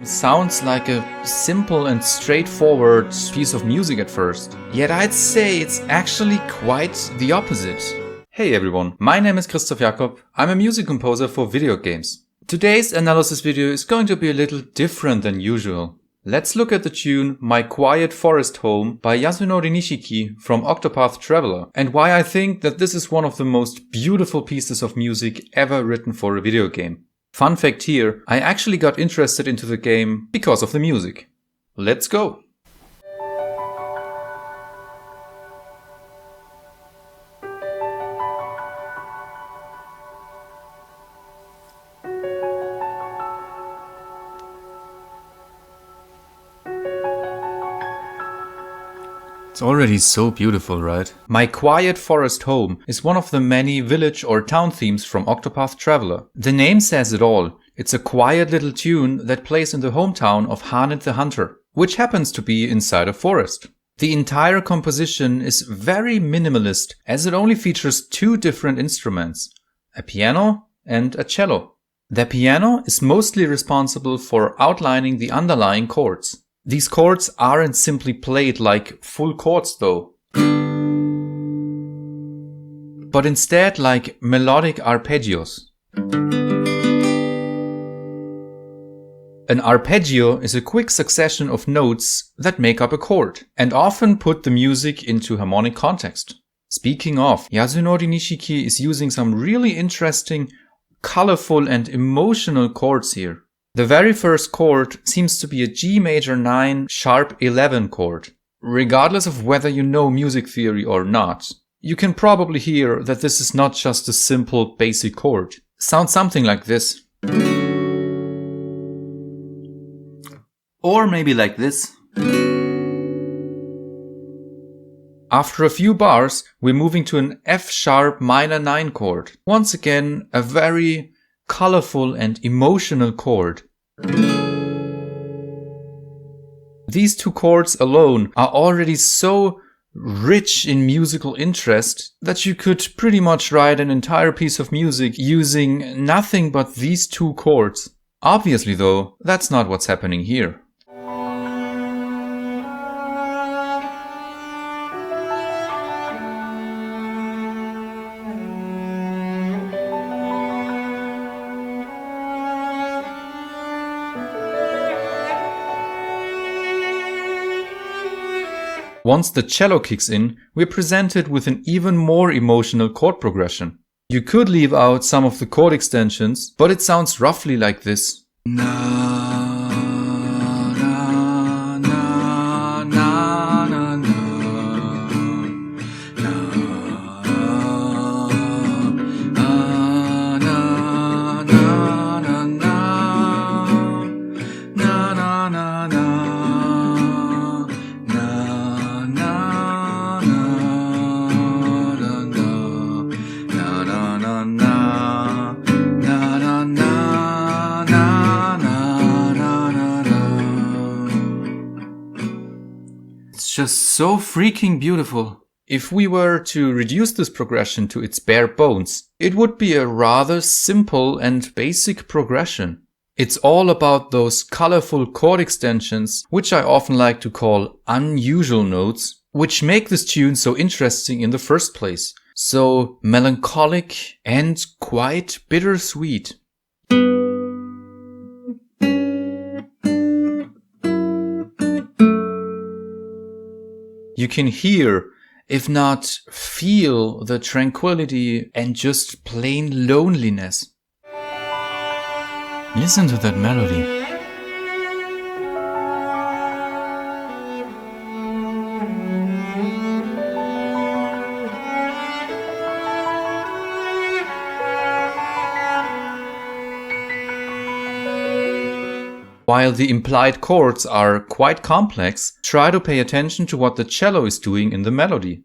Sounds like a simple and straightforward piece of music at first. Yet I'd say it's actually quite the opposite. Hey everyone, my name is Christoph Jakob. I'm a music composer for video games. Today's analysis video is going to be a little different than usual. Let's look at the tune My Quiet Forest Home by Yasunori Nishiki from Octopath Traveler, and why I think that this is one of the most beautiful pieces of music ever written for a video game. Fun fact here, I actually got interested into the game because of the music. Let's go! It's already so beautiful, right? My Quiet Forest Home is one of the many village or town themes from Octopath Traveler. The name says it all. It's a quiet little tune that plays in the hometown of Hanit the Hunter, which happens to be inside a forest. The entire composition is very minimalist, as it only features two different instruments, a piano and a cello. The piano is mostly responsible for outlining the underlying chords. These chords aren't simply played like full chords though, but instead like melodic arpeggios. An arpeggio is a quick succession of notes that make up a chord and often put the music into harmonic context. Speaking of, Yasunori Nishiki is using some really interesting, colorful and emotional chords here. The very first chord seems to be a G major 9 sharp 11 chord. Regardless of whether you know music theory or not, you can probably hear that this is not just a simple basic chord. Sounds something like this. Or maybe like this. After a few bars, we're moving to an F sharp minor 9 chord. Once again, a very colorful and emotional chord. These two chords alone are already so rich in musical interest that you could pretty much write an entire piece of music using nothing but these two chords. Obviously though, that's not what's happening here. Once the cello kicks in, we're presented with an even more emotional chord progression. You could leave out some of the chord extensions, but it sounds roughly like this. Just so freaking beautiful. If we were to reduce this progression to its bare bones, it would be a rather simple and basic progression. It's all about those colorful chord extensions, which I often like to call unusual notes, which make this tune so interesting in the first place. So melancholic and quite bittersweet. You can hear, if not feel, the tranquility and just plain loneliness. Listen to that melody. While the implied chords are quite complex, try to pay attention to what the cello is doing in the melody.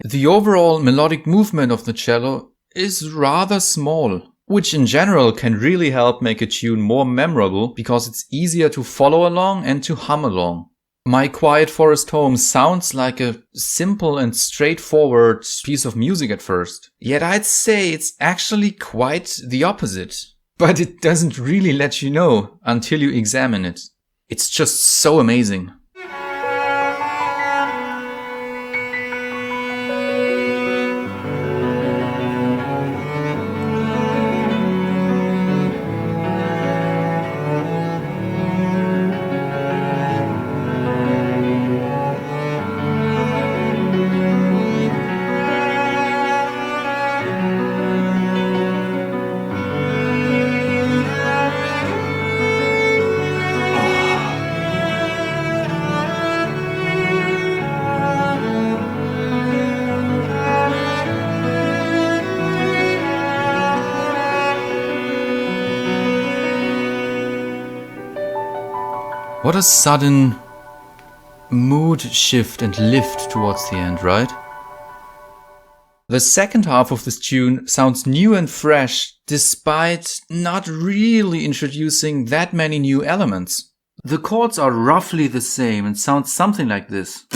The overall melodic movement of the cello is rather small, which in general can really help make a tune more memorable because it's easier to follow along and to hum along. My Quiet Forest Home sounds like a simple and straightforward piece of music at first, yet I'd say it's actually quite the opposite. But it doesn't really let you know until you examine it. It's just so amazing. What a sudden mood shift and lift towards the end, right? The second half of this tune sounds new and fresh despite not really introducing that many new elements. The chords are roughly the same and sound something like this.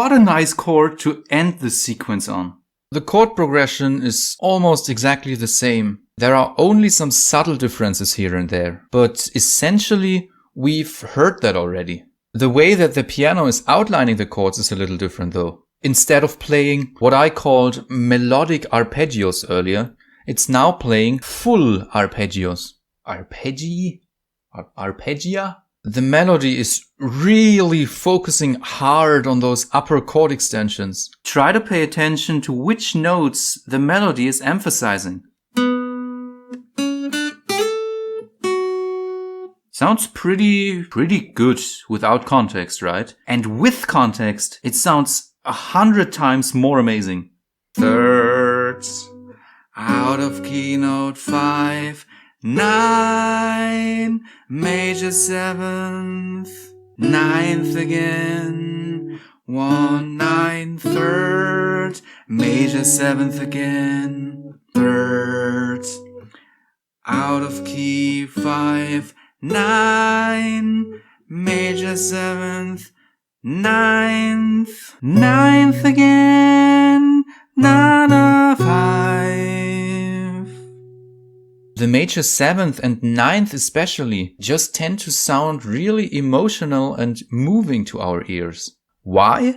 What a nice chord to end the sequence on. The chord progression is almost exactly the same. There are only some subtle differences here and there, but essentially we've heard that already. The way that the piano is outlining the chords is a little different though. Instead of playing what I called melodic arpeggios earlier, it's now playing full arpeggios. Arpeggia? The melody is really focusing hard on those upper chord extensions. Try to pay attention to which notes the melody is emphasizing. Sounds pretty good without context, right? And with context, it sounds 100 times more amazing. Thirds, out of key note 5, 9, major 7th, 9th again, 1, 9, 3rd, major 7th again, 3rd, out of key 5, 9, major 7th, 9th, 9th again, 9, 5. The major 7th and 9th especially just tend to sound really emotional and moving to our ears. Why?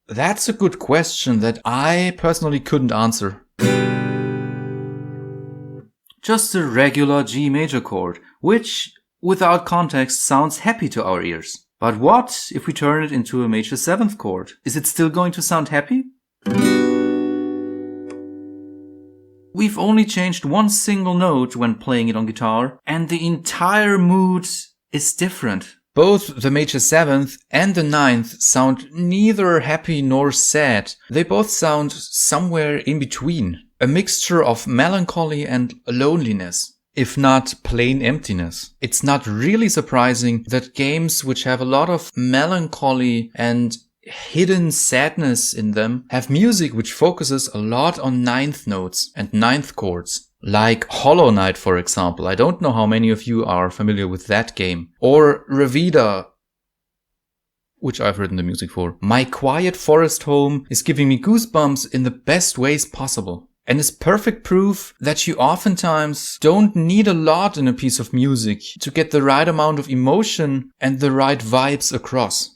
That's a good question that I personally couldn't answer. Just a regular G major chord, which, without context, sounds happy to our ears. But what if we turn it into a major 7th chord? Is it still going to sound happy? We've only changed one single note when playing it on guitar, and the entire mood is different. Both the major 7th and the 9th sound neither happy nor sad. They both sound somewhere in between. A mixture of melancholy and loneliness, if not plain emptiness. It's not really surprising that games which have a lot of melancholy and hidden sadness in them have music which focuses a lot on 9th notes and 9th chords. Like Hollow Knight, for example. I don't know how many of you are familiar with that game. Or Revida, which I've written the music for. My Quiet Forest Home is giving me goosebumps in the best ways possible. And is perfect proof that you oftentimes don't need a lot in a piece of music to get the right amount of emotion and the right vibes across.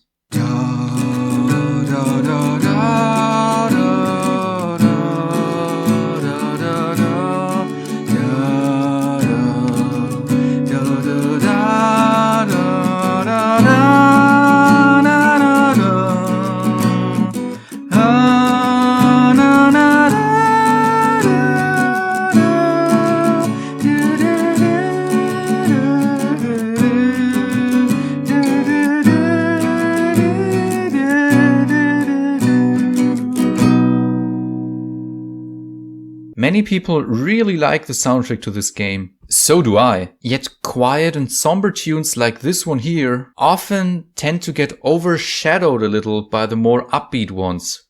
Many people really like the soundtrack to this game. So do I. Yet quiet and somber tunes like this one here often tend to get overshadowed a little by the more upbeat ones.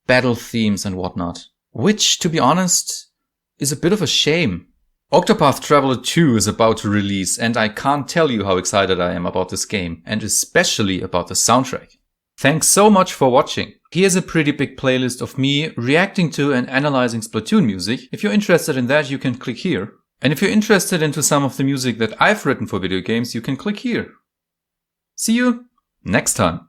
Battle themes and whatnot. Which, to be honest, is a bit of a shame. Octopath Traveler 2 is about to release, and I can't tell you how excited I am about this game, and especially about the soundtrack. Thanks so much for watching. Here's a pretty big playlist of me reacting to and analyzing Splatoon music. If you're interested in that, you can click here. And if you're interested into some of the music that I've written for video games, you can click here. See you next time.